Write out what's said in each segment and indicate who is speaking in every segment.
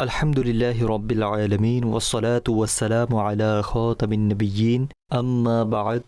Speaker 1: আলহামদুলিল্লাহি রাব্বিল আলামিন ওয়াসসালাতু ওয়াসসালামু আলা খাতামিন নাবিয়্যিন আম্মা বা'দ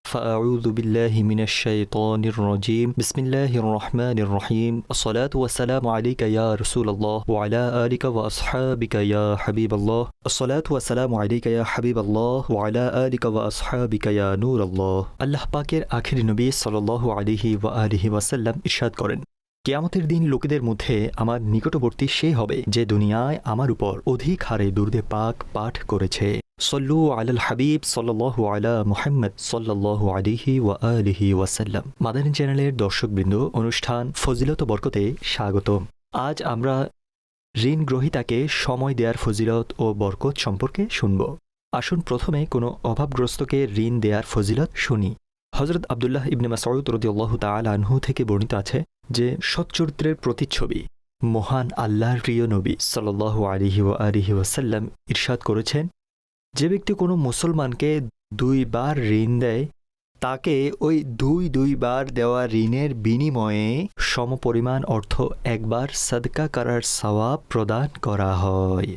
Speaker 1: فأعوذ بالله من الشيطان الرجيم بسم الله الرحمن الرحيم الصلاة والسلام عليك يا رسول الله وعلى آلك وأصحابك يا حبيب الله الصلاة والسلام عليك يا حبيب الله وعلى آلك وأصحابك يا نور الله আল্লাহ পাকের আখির নবী সাল্লাল্লাহু আলাইহি ওয়া আলিহি ওয়াসাল্লাম ইরশাদ করেন, কিয়ামতের দিন লোকেদের মধ্যে আমার নিকটবর্তী সে হবে যে দুনিয়ায় আমার উপর অধিক হারে দুরূদে পাক পাঠ করেছে। সল্লু আলাল হাবিব সাল্লাল্লাহু আলা মুহাম্মদ সাল্লাল্লাহু আলাইহি ওয়া আলিহি ওয়াসাল্লাম। মাদানী চ্যানেলের দর্শকবৃন্দ, অনুষ্ঠান ফজিলত ও বরকতে স্বাগতম। আজ আমরা ঋণ গ্রহীতাকে সময় দেওয়ার ফজিলত ও বরকত সম্পর্কে শুনব। আসুন প্রথমে কোনো অভাবগ্রস্তকে ঋণ দেওয়ার ফজিলত শুনি। হযরত আব্দুল্লাহ ইবনে মাসউদ রাদিয়াল্লাহু তাআলা আনহু থেকে বর্ণিত আছে যে সচ্চরিত্রের প্রতিচ্ছবি মহান আল্লাহর প্রিয় নবী সাল্লাল্লাহু আলাইহি ওয়া আলিহি ওয়াসাল্লাম ইরশাদ করেছেন, যে ব্যক্তি কোনো মুসলমানকে দুইবার ঋণ দেয় তাকে ওই দুইবার দেওয়া ঋণের বিনিময়ে সমপরিমাণ অর্থ একবার সাদকা করার সওয়াব প্রদান করা হয়।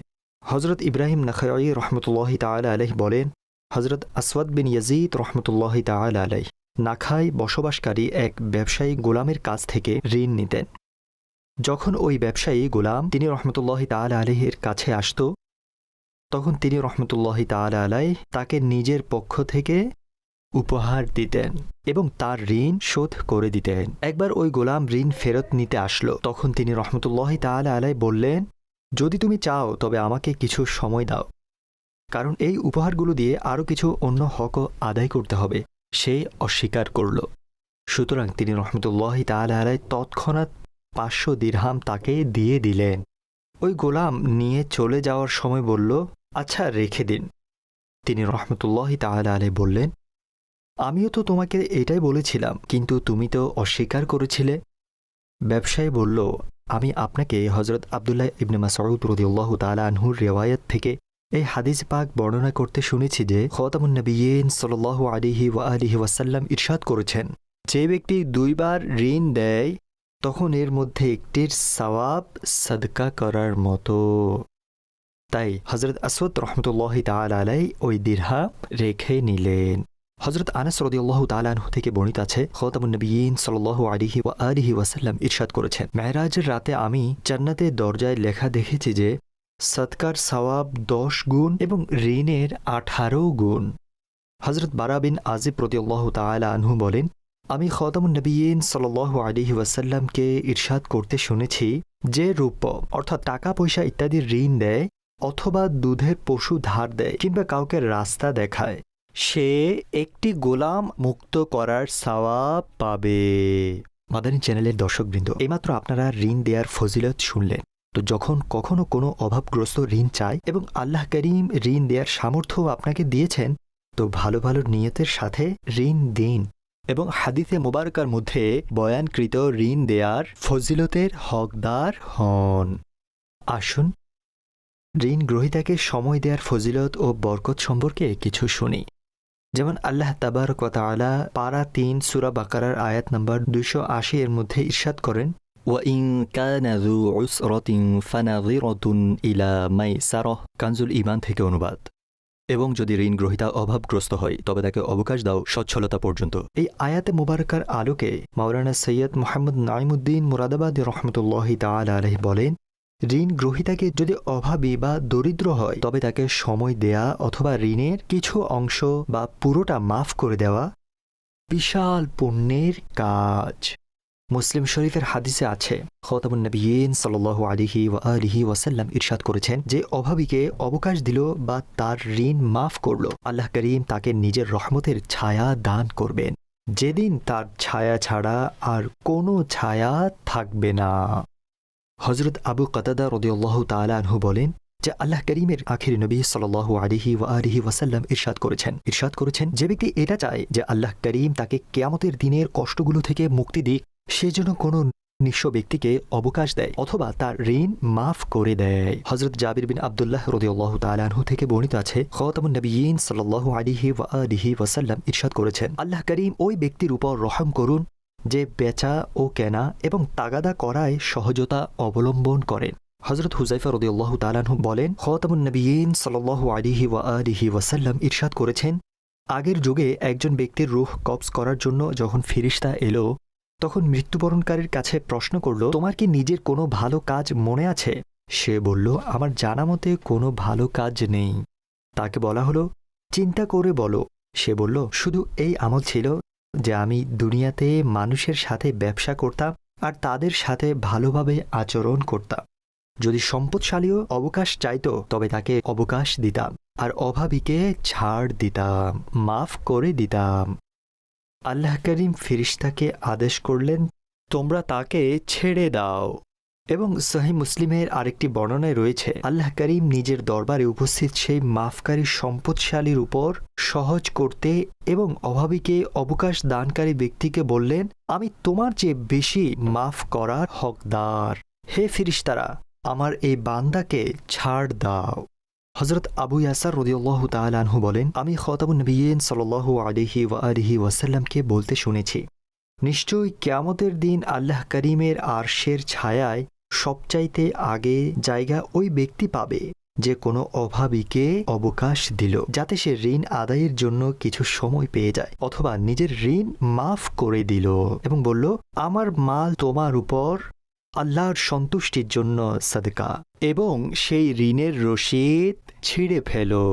Speaker 1: হযরত ইব্রাহিম নাখাই রহমতুল্লাহি তাআলা আলাইহি বলেন, হযরত আসওয়াদ বিন ইয়াজিদ রহমতুল্লাহি তাআলা আলাইহি নাখায় বসবাসকারী এক ব্যবসায়ী গোলামের কাছ থেকে ঋণ নিতেন। যখন ওই ব্যবসায়ী গোলাম তিনি রহমতুল্লাহি তাআলা আলাইহির কাছে আসত, তখন তিনি রহমতুল্লাহি তাআলা আলাইহি তাকে নিজের পক্ষ থেকে উপহার দিতেন এবং তার ঋণ শোধ করে দিতেন। একবার ওই গোলাম ঋণ ফেরত নিতে আসলো, তখন তিনি রহমতুল্লাহি তাআলা আলাইহি বললেন, যদি তুমি চাও তবে আমাকে কিছু সময় দাও, কারণ এই উপহারগুলো দিয়ে আরও কিছু অন্য হকও আদায় করতে হবে। সে অস্বীকার করল। সুতরাং তিনি রহমতুল্লাহি তাআলা আলাইহি তৎক্ষণাৎ 500 দিরহাম তাকে দিয়ে দিলেন। ওই গোলাম নিয়ে চলে যাওয়ার সময় বলল, আচ্ছা রেখে দিন। তিনি রহমতুল্লাহি তাআলা আলাইহি বললেন, আমিও তো তোমাকে এটাই বলেছিলাম, কিন্তু তুমি তো অস্বীকার করেছিলে। ব্যবসায়ী বলল, আমি আপনাকে হযরত আব্দুল্লাহ ইবনে মাসউদ রাদিয়াল্লাহু তাআলা আনহুর রিওয়ায়াত থেকে এই হাদিস পাক বর্ণনা করতে শুনেছি যে খাতামুন নবিয়্যিন সাল্লাল্লাহু আলাইহি ওয়া আলিহি ওয়াসাল্লাম ইরশাদ করেছেন, যে ব্যক্তি দুইবার ঋণ দেয় তখন এর মধ্যে একটির সওয়াব সাদকা করার মতো। তাই হযরত আসওয়াদ রহমতুল্লাহি তাআলা আলাইহি ওই দিরহাম রেখে নিলেন। হযরত আনাস রাদিয়াল্লাহু তাআলা আনহু থেকে বর্ণিত আছে, খাতামুন নবিয়্যিন সাল্লাল্লাহু আলাইহি ওয়া আলিহি ওয়াসাল্লাম ইরশাদ করেছেন, মেরাজের রাতে আমি জান্নাতের দরজায় লেখা দেখেছি যে সদকার সওয়াব 10 গুণ এবং ঋণের 18 গুণ। হযরত বারা বিন আজিব রাদিয়াল্লাহু তাআলা আনহু বলেন, আমি খাতামুন নবিয়্যিন সাল্লাল্লাহু আলাইহি ওয়াসাল্লামকে ইরশাদ করতে শুনেছি, যে রূপ অর্থাৎ টাকা পয়সা ইত্যাদি ঋণ দেয় অথবা দুধের পশু ধার দেয় কিংবা কাউকে রাস্তা দেখায়, সে একটি গোলাম মুক্ত করার সওয়াব পাবে। মাদানী চ্যানেলের দর্শকবৃন্দ, এইমাত্র আপনারা ঋণ দেওয়ার ফজিলত শুনলেন। তো যখন কখনো কোনো অভাবগ্রস্ত ঋণ চায় এবং আল্লাহ করিম ঋণ দেওয়ার সামর্থ্য আপনাকে দিয়েছেন, তো ভালো ভালো নিয়তের সাথে ঋণ দিন এবং হাদিসে মুবারকার মধ্যে বয়ানকৃত ঋণ দেওয়ার ফজিলতের হকদার হন। আসুন ঋণ গ্রহীতাকে সময় দেওয়ার ফজিলত ও বরকত সম্পর্কে কিছু শুনি। যেমন আল্লাহ তাবারক ওয়া তাআলা পারা 3 সূরা বাকারার আয়াত নম্বর 280 এর মধ্যে ইরশাদ করেন, وَإِنْ كَانَ ذُو عُسْرَةٍ فَنَظِرَةٌ إِلَى مَيْسَرَةٍ। কানজুল ঈমান থেকে অনুবাদ। এবং যদি ঋণ গ্রহীতা অভাবগ্রস্ত হয় তবে তাকে অবকাশ দাও সচ্ছলতা পর্যন্ত। এই আয়াতে মুবারকার আলোকে মাওলানা সৈয়দ মোহাম্মদ নাঈমুদ্দিন মুরাদাবাদী রহমতুল্লাহি তাআলা আলাইহি বলেন, ঋণ গ্রহীতাকে যদি অভাবী বা দরিদ্র হয় তবে তাকে সময় দেয়া অথবা ঋণের কিছু অংশ বা পুরোটা মাফ করে দেওয়া বিশাল পুণ্যের কাজ। মুসলিম শরীফের হাদিসে আছে, খাতামুন নবিয়্যিন সাল্লাল্লাহু আলাইহি ওয়া আলিহি ওয়াসাল্লাম ইরশাদ করেছেন, যে অভাবীকে অবকাশ দিল বা তার ঋণ মাফ করল, আল্লাহ করিম তাকে নিজের রহমতের ছায়া দান করবেন, যেদিন তার ছায়া ছাড়া আর কোনো ছায়া থাকবে না। হযরত আবু কাতাদা রাদিয়াল্লাহু তাআলা আনহু বলেন যে আল্লাহ করিমের আখির নবী সাল্লাল্লাহু আলাইহি ওয়া আলিহি ওয়াসাল্লাম ইরশাদ করেছেন, যে ব্যক্তি এটা চায় যে আল্লাহ করিম তাকে কিয়ামতের দিনের কষ্টগুলো থেকে মুক্তি দিক, সে যেন কোনো নিঃস্ব ব্যক্তিকে অবকাশ দেয় অথবা তার ঋণ মাফ করে দেয়। হযরত জাবির বিন আব্দুল্লাহ রাদিয়াল্লাহু তাআলা আনহু থেকে বর্ণিত আছে, খাতামুন নবিয়্যিন সাল্লাল্লাহু আলাইহি ওয়া আলিহি ওয়াসাল্লাম ইরশাদ করেছেন, আল্লাহ করিম ওই ব্যক্তির উপর রহম করুন যে বেচা ও কেনা এবং তাগাদা করায় সহজতা অবলম্বন করেন হযরত হুযায়ফা রাদিয়াল্লাহু তাআলা আনহু বলেন, খাতামুন নবিয়্যিন সাল্লাল্লাহু আলাইহি ওয়া আলিহি ওয়াসাল্লাম ইরশাদ করেছেন, আগের যুগে একজন ব্যক্তির রূহ কবজ করার জন্য যখন ফেরেশতা এলো, তখন মৃত্যুবরণকারীর কাছে প্রশ্ন করল, তোমার কি নিজের কোনো ভালো কাজ মনে আছে? সে বলল, আমার জানা মতে কোনো ভালো কাজ নেই। তাকে বলা হলো, চিন্তা করে বলো। সে বলল, শুধু এই আমল ছিল যে আমি দুনিয়াতে মানুষের সাথে ব্যবসা করতাম আর তাদের সাথে ভালোভাবে আচরণ করতাম। যদি সম্পদশালীও অবকাশ চাইতো তবে তাকে অবকাশ দিতাম, আর অভাবীকে ছাড় দিতাম, মাফ করে দিতাম। আল্লাহ করিম ফেরেশতাকে আদেশ করলেন, তোমরা তাকে ছেড়ে দাও। এবং সহিহ মুসলিমের আরেকটি বর্ণনায় রয়েছে, আল্লাহ করিম নিজের দরবারে উপস্থিত সেই মাফকারী সম্পদশালীর উপর সহজ করতে এবং অভাবীকে অবকাশ দানকারী ব্যক্তিকে বললেন, আমি তোমার চেয়ে বেশি মাফ করার হকদার। হে ফেরেশতারা, আমার এই বান্দাকে ছাড় দাও। হযরত আবু ইয়াসার রাদিয়াল্লাহু তাআলা আনহু বলেন, আমি খাতামুন নবিয়্যিন সাল্লাল্লাহু আলাইহি ওয়া আলিহি ওয়াসাল্লামকে বলতে শুনেছি, নিশ্চয়ই কিয়ামতের দিন আল্লাহ করিমের আরশের ছায়ায় সবচাইতে আগে জায়গা ওই ব্যক্তি পাবে যে কোনো অভাবীকে অবকাশ দিল, যাতে সে ঋণ আদায়ের জন্য কিছু সময় পেয়ে যায়, অথবা নিজের ঋণ মাফ করে দিল এবং বলল, আমার মাল তোমার উপর আল্লাহর সন্তুষ্টির জন্য সাদকা, এবং সেই ঋণের রসিদ ছিঁড়ে ফেলো।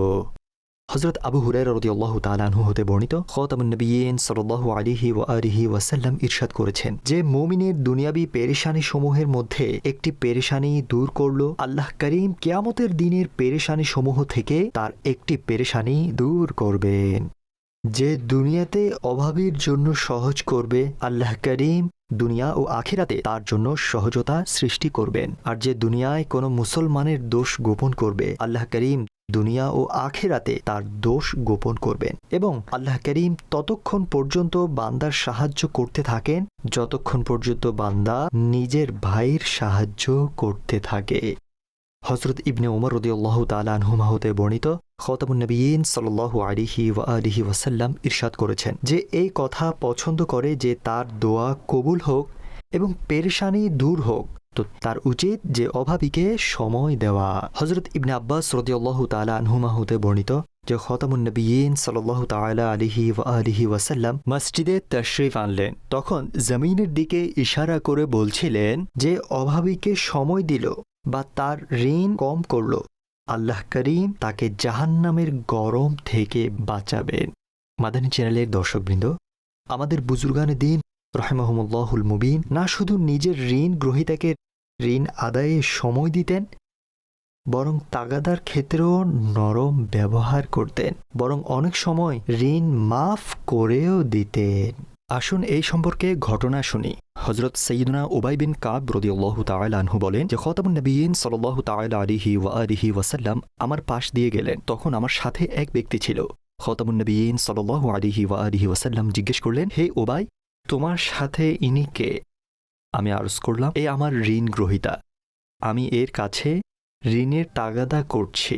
Speaker 1: হযরত আবু হুরায়রা রাদিয়াল্লাহু তাআলা আনহু হতে বর্ণিত, খাতামুন নবিয়্যিন সাল্লাল্লাহু আলাইহি ওয়া আলিহি ওয়াসাল্লাম ইরশাদ করেছেন, যে মুমিনের দুনিয়াবী পেরেশানি সমূহের মধ্যে একটি পেরেশানি দূর করল, আল্লাহ করিম কিয়ামতের দিনের পেরেশানি সমূহ থেকে তার একটি পেরেশানি দূর করবেন। যে দুনিয়াতে অভাবীর জন্য সহজ করবে, আল্লাহ করিম দুনিয়া ও আখিরাতে তার জন্য সহজতা সৃষ্টি করবেন। আর যে দুনিয়ায় কোনো মুসলমানের দোষ গোপন করবে, আল্লাহ করিম দুনিয়া ও আখিরাতে তার দোষ গোপন করবেন। এবং আল্লাহ করিম ততক্ষণ পর্যন্ত বান্দার সাহায্য করতে থাকেন যতক্ষণ পর্যন্ত বান্দা নিজের ভাইয়ের সাহায্য করতে থাকে। হযরত ইবনে উমর রাদিয়াল্লাহু তাআলা আনহুমা হতে বর্ণিত, খাতামুন নবিয়্যিন সাল্লাল্লাহু আলাইহি ওয়া আলিহি ওয়াসাল্লাম ইরশাদ করেছেন, যে এই কথা পছন্দ করে যে তার দোয়া কবুল হোক এবং পেরেশানি দূর হোক, তো তার উচিত যে অভাবীকে সময় দেওয়া। হযরত ইবনে আব্বাস রাদিয়াল্লাহু তাআলা আনহুমা হতে বর্ণিত, যে খাতামুন নবিয়্যিন সাল্লাল্লাহু তাআলা আলাইহি ওয়া আলিহি ওয়াসাল্লাম মসজিদে তাশরিফ আনলেন, তখন জমিনের দিকে ইশারা করে বলছিলেন, যে অভাবীকে সময় দিল বা তার ঋণ কম করল, আল্লাহ করিম তাকে জাহান্নামের গরম থেকে বাঁচাবেন। মাদানী চ্যানেলের দর্শকবৃন্দ, আমাদের বুজুর্গানে দিন রাহিমাহুমুল্লাহুল মুবিন না শুধু নিজের ঋণ গ্রহীতাকে ঋণ আদায়ে সময় দিতেন, বরং তাগাদার ক্ষেত্রেও নরম ব্যবহার করতেন, বরং অনেক সময় ঋণ মাফ করেও দিতেন। আসুন এই সম্পর্কে ঘটনা শুনি। হযরত সাইয়্যিদুনা উবাই বিন কাব রাদিয়াল্লাহু তাআলা আনহু বলেন, যে খাতামুন নবিয়্যিন সাল্লাল্লাহু তাআলা আলাইহি ওয়া আলিহি ওয়াসাল্লাম আমার পাশ দিয়ে গেলেন, তখন আমার সাথে এক ব্যক্তি ছিল। খাতামুন নবিয়্যিন সাল্লাল্লাহু আলাইহি ওয়া আলিহি ওয়াসাল্লাম জিজ্ঞেস করলেন, হে উবাই, তোমার সাথে ইনি কে? আমি আরজ করলাম, এ আমার ঋণ গ্রহীতা, আমি এর কাছে ঋণের তাগাদা করছি।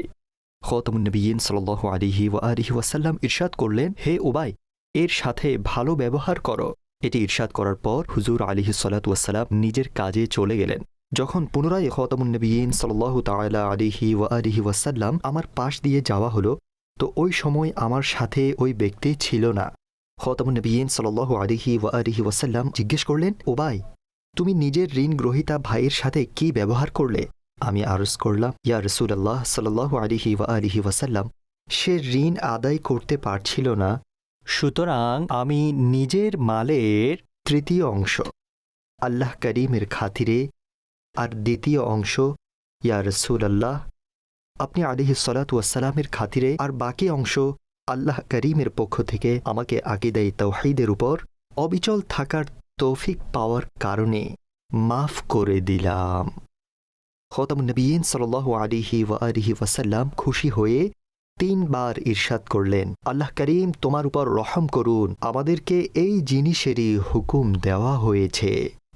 Speaker 1: খাতামুন নবিয়্যিন সাল্লাল্লাহু আলাইহি ওয়া আলিহি ওয়াসাল্লাম ইরশাদ করলেন, হে উবাই, এর সাথে ভালো ব্যবহার করো। এটি ইরশাদ করার পর হুজুর আলাইহিস সালাতু ওয়াসসালাম নিজের কাজে চলে গেলেন। যখন পুনরায় খাতামুন নবিয়্যিন সাল্লাল্লাহু তাআলা আলাইহি ওয়া আলিহি ওয়াসাল্লাম আমার পাশ দিয়ে যাওয়া হলো, তো ওই সময় আমার সাথে ওই ব্যক্তি ছিল না। খাতামুন নবিয়্যিন সাল্লাল্লাহু আলাইহি ওয়া আলিহি ওয়াসাল্লাম জিজ্ঞেস করলেন, উবাই, তুমি নিজের ঋণ গ্রহীতা ভাইয়ের সাথে কি ব্যবহার করলে? আমি আরজ করলাম, ইয়া রাসূলুল্লাহ সাল্লাল্লাহু আলাইহি ওয়া আলিহি ওয়াসাল্লাম, সে ঋণ আদায় করতে পারছিল না, সুতরাং আমি নিজের মালের তৃতীয় অংশ আল্লাহ করিমের খাতিরে, আর দ্বিতীয় অংশ ইয়া রাসূলুল্লাহ আপনি আলাইহিস সালাতু ওয়াসসালামের খাতিরে, আর বাকি অংশ আল্লাহ করিমের পক্ষ থেকে আমাকে আকীদায়ে তাওহীদের উপর অবিচল থাকার তৌফিক পাওয়ার কারণে মাফ করে দিলাম। খাতামুন নবিয়্যিন সাল্লাল্লাহু আলাইহি ওয়া আলিহি ওয়াসাল্লাম খুশি হয়ে 3 বার ইরশাদ করলেন, আল্লাহ করিম তোমার উপর রহম করুন, আমাদেরকে এই জিনিসেরই হুকুম দেওয়া হয়েছে।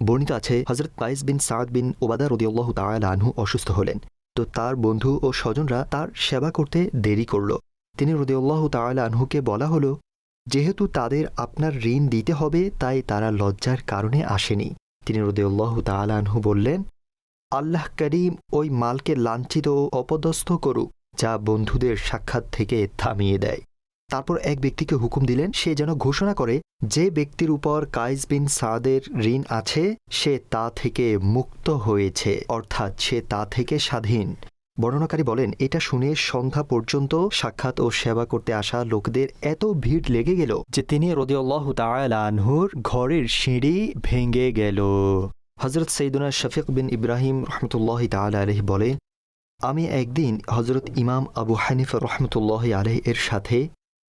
Speaker 1: বর্ণিত আছে, হযরত কায়েস বিন সাদ বিন উবাদা রাদিয়াল্লাহু তাআলা আনহু অসুস্থ হলেন, তো তার বন্ধু ও স্বজনরা তার সেবা করতে দেরি করল। তিনি রাদিয়াল্লাহু তাআলা আনহুকে বলা হলো, যেহেতু তাদের আপনার ঋণ দিতে হবে তাই তারা লজ্জার কারণে আসেনি। তিনি রাদিয়াল্লাহু তাআলা আনহু বললেন, আল্লাহ করিম ওই মালকে লাঞ্ছিত ও অপদস্থ করুক যা বন্ধুদের সাক্ষাৎ থেকে থামিয়ে দেয়। তারপর এক ব্যক্তিকে হুকুম দিলেন সে যেন ঘোষণা করে যে ব্যক্তির উপর কায়েস বিন সাদের ঋণ আছে সে তা থেকে মুক্ত হয়েছে, অর্থাৎ সে তা থেকে স্বাধীন। বর্ণনাকারী বলেন এটা শুনে সন্ধ্যা পর্যন্ত সাক্ষাৎ ও সেবা করতে আসা লোকদের এত ভিড় লেগে গেল যে তিনি রাদিয়াল্লাহু তাআলা আনহুর ঘরের সিঁড়ি ভেঙে গেল। হযরত সৈয়দনা শফিক বিন ইব্রাহিম রহমতুল্লাহ তাআলা আলাইহি বলেন, আমি একদিন হযরত ইমাম আবু হানিফা রহমতুল্লাহ আলাইহি এর সাথে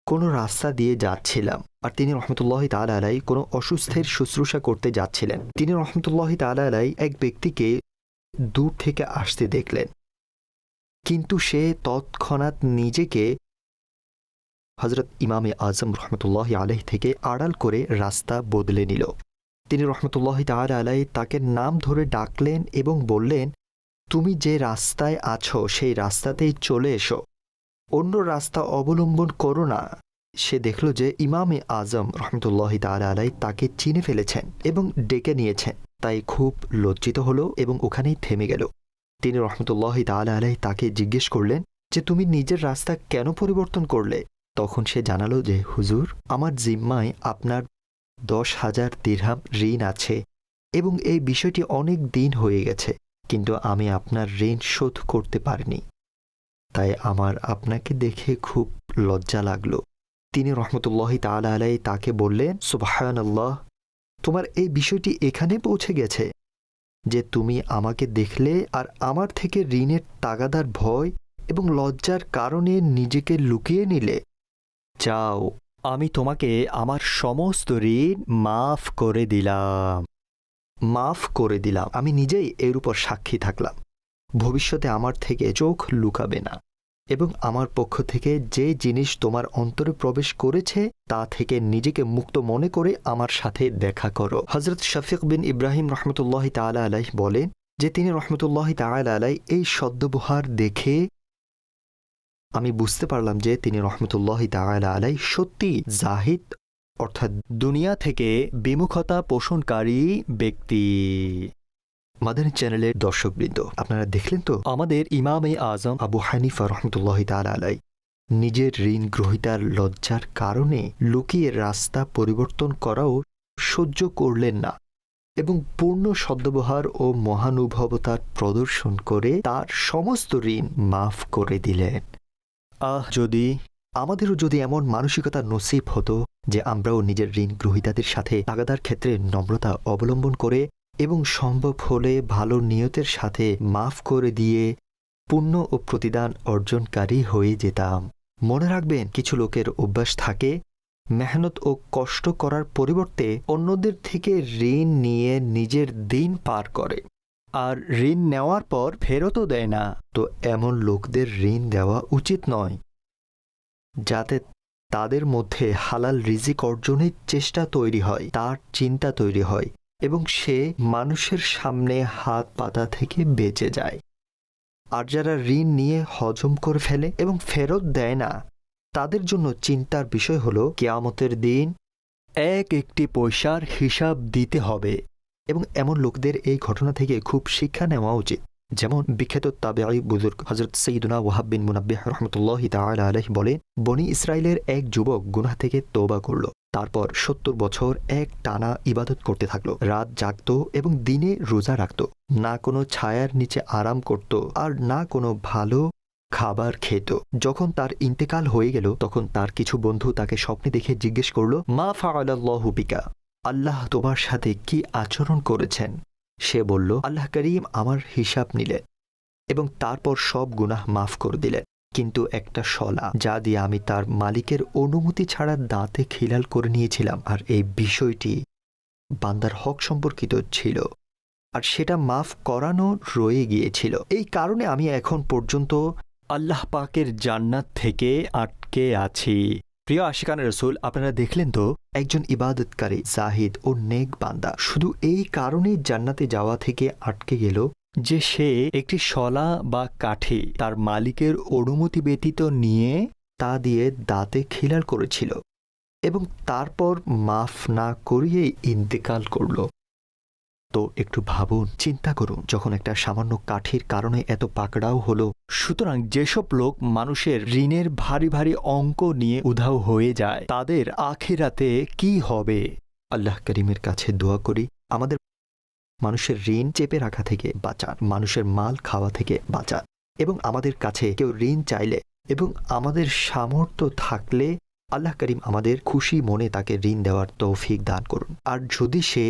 Speaker 1: কোনো রাস্তা দিয়ে যাচ্ছিলাম, আর তিনি রহমতুল্লাহ তাআলা আলাইহি কোনো অসুস্থের শুশ্রূষা করতে যাচ্ছিলেন। তিনি রহমতুল্লাহ তাআলা আলাইহি এক ব্যক্তিকে দূর থেকে আসতে দেখলেন, কিন্তু সে তৎক্ষণাৎ নিজেকে হযরত ইমামে আজম রহমতুল্লাহ আলাইহি থেকে আড়াল করে রাস্তা বদলে নিল। তিনি রহমতুল্লাহ তাআলা আলাইহি তাকে নাম ধরে ডাকলেন এবং বললেন, তুমি যে রাস্তায় আছো সেই রাস্তাতেই চলে এসো, অন্য রাস্তা অবলম্বন করো না। সে দেখল যে ইমামে আজম রহমতুল্লাহ তাআলা আলাইহি তাকে চিনে ফেলেছেন এবং ডেকে নিয়েছেন, তাই খুব লজ্জিত হল এবং ওখানেই থেমে গেল। তিনি রহমতুল্লাহ তাআলা আলাইহি তাকে জিজ্ঞেস করলেন যে তুমি নিজের রাস্তা কেন পরিবর্তন করলে? তখন সে জানালো যে হুজুর, আমার জিম্মায় আপনার 10,000 দিরহাম ঋণ আছে এবং এই বিষয়টি অনেক দিন হয়ে গেছে, কিন্তু আমি আপনার ঋণ শোধ করতে পারিনি, তাই আমার আপনাকে দেখে খুব লজ্জা লাগলো। তিনি রহমতুল্লাহ তাআলা আলাইহি তাকে বললেন, সুবহানাল্লাহ, তোমার এই বিষয়টি এখানে পৌঁছে গেছে যে তুমি আমাকে দেখলে আর আমার থেকে ঋণের তাগাদার ভয় এবং লজ্জার কারণে নিজেকে লুকিয়ে নিলে। যাও, আমি তোমাকে আমার সমস্ত ঋণ মাফ করে দিলাম। আমি নিজেই এর উপর সাক্ষী থাকলাম। ভবিষ্যতে আমার থেকে চোখ লুকাবে না এবং আমার পক্ষ থেকে যে জিনিস তোমার অন্তরে প্রবেশ করেছে তা থেকে নিজেকে মুক্ত মনে করে আমার সাথে দেখা করো। হযরত শফিক বিন ইব্রাহিম রহমতুল্লাহ তাআলা আলাইহি বলেন যে তিনি রহমতুল্লাহ তাআলা আলাইহি এই সদ্ব্যবহার দেখে আমি বুঝতে পারলাম যে তিনি রহমতুল্লাহ তাআলা আলাইহি সত্যি জাহিদ, অর্থাৎ দুনিয়া থেকে বিমুখতা পোষণকারী ব্যক্তি। মাদানী চ্যানেলের দর্শকবৃন্দ, আপনারা দেখলেন তো আমাদের ইমামে আজম আবু হানিফা রহমতুল্লাহ তাআলা আলাইহি নিজের ঋণ গ্রহীতার লজ্জার কারণে লুকিয়ে রাস্তা পরিবর্তন করাও সহ্য করলেন না এবং পূর্ণ সদ্ব্যবহার ও মহানুভবতার প্রদর্শন করে তার সমস্ত ঋণ মাফ করে দিলেন। আমাদেরও যদি এমন মানসিকতা নসিব হতো যে আমরাও নিজের ঋণ গ্রহীতাদের সাথে তাগাদার ক্ষেত্রে নম্রতা অবলম্বন করে এবং সম্ভব হলে ভালো নিয়তের সাথে মাফ করে দিয়ে পুণ্য ও প্রতিদান অর্জনকারী হয়ে যেতাম। মনে রাখবেন, কিছু লোকের অভ্যাস থাকে মেহনত ও কষ্ট করার পরিবর্তে অন্যদের থেকে ঋণ নিয়ে নিজের দিন পার করে, আর ঋণ নেওয়ার পর ফেরতও দেয় না। তো এমন লোকদের ঋণ দেওয়া উচিত নয়, যাতে তাদের মধ্যে হালাল রিজিক অর্জনের চেষ্টা তৈরি হয়, তার চিন্তা তৈরি হয় এবং সে মানুষের সামনে হাত পাতা থেকে বেঁচে যায়। আর যারা ঋণ নিয়ে হজম করে ফেলে এবং ফেরত দেয় না, তাদের জন্য চিন্তার বিষয় হলো কিয়ামতের দিন একটি পয়সার হিসাব দিতে হবে এবং এমন লোকদের এই ঘটনা থেকে খুব শিক্ষা নেওয়া উচিত। যেমন বিখ্যাত তাবেঈ বুজুর্গ হযরত সৈয়দনা ওয়াহাব বিন মুনাব্বিহ রাহমাতুল্লাহি তাআলা আলাইহি বলেন, বনি ইসরাইলের এক যুবক গুনাহ থেকে তওবা করল, তারপর 70 বছর এক টানা ইবাদত করতে থাকলো, রাত জাগত এবং দিনে রোজা রাখত, না কোনো ছায়ার নিচে আরাম করত আর না কোনো ভালো খাবার খেত। যখন তার ইন্তেকাল হয়ে গেল তখন তার কিছু বন্ধু তাকে স্বপ্নে দেখে জিজ্ঞেস করল, মা ফাআলাল্লাহু বিকা, আল্লাহ তোমার সাথে কি আচরণ করেছেন? সে বলল, আল্লাহ করিম আমার হিসাব নিলেন এবং তারপর সব গুনাহ মাফ করে দিলেন, কিন্তু একটা শলা যা দিয়ে আমি তার মালিকের অনুমতি ছাড়া দাঁতে খিলাল করে নিয়েছিলাম, আর এই বিষয়টি বান্দার হক সম্পর্কিত ছিল আর সেটা মাফ করানো রয়ে গিয়েছিল। এই কারণে আমি এখন পর্যন্ত আল্লাহ পাকের জান্নাত থেকে আটকে আছি। প্রিয় আশিকানে রসুল, আপনারা দেখলেন তো একজন ইবাদতকারী জাহিদ ও নেক বান্দা শুধু এই কারণেই জান্নাতে যাওয়া থেকে আটকে গেল যে সে একটি শলা বা কাঠি তার মালিকের অনুমতি ব্যতীত নিয়ে তা দিয়ে দাঁতে খিলাল করেছিল এবং তারপর মাফ না করিয়েই ইন্তেকাল করল। তো একটু ভাবুন, চিন্তা করুন, যখন একটা সামান্য কাঠির কারণে এত পাকড়াও হলো। সুতরাং যেসব লোক মানুষের ঋণের ভারী ভারী অঙ্ক নিয়ে উধাও হয়ে যায়, তাদের আখিরাতে কি হবে? আল্লাহ করিমের কাছে দোয়া করি আমাদের মানুষের ঋণ চেপে রাখা থেকে বাঁচান, মানুষের মাল খাওয়া থেকে বাঁচান, এবং আমাদের কাছে কেউ ঋণ চাইলে এবং আমাদের সামর্থ্য থাকলে আল্লাহ করিম আমাদের খুশি মনে তাকে ঋণ দেওয়ার তৌফিক দান করুন। আর যদি সে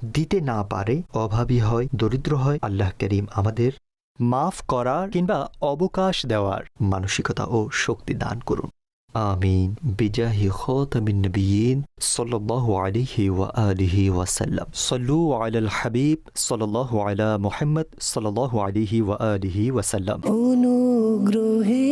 Speaker 1: দিতে না পারে, অভাবী হয়, দরিদ্র হয়, আল্লাহ করিম আমাদের মাফ করার কিংবা অবকাশ দেওয়ার মানসিকতা ও শক্তি দান করুন। আমিন বিজাহি খাতামিন নবিয়্যিন সাল্লাল্লাহু আলাইহি ওয়া আলিহি ওয়া সাল্লাম। সাল্লু আলাল হাবিব সাল্লাল্লাহু আলা মুহাম্মদ সাল্লাল্লাহু আলাইহি ওয়া আলিহি ওয়া সাল্লাম।
Speaker 2: অনুগ্রহে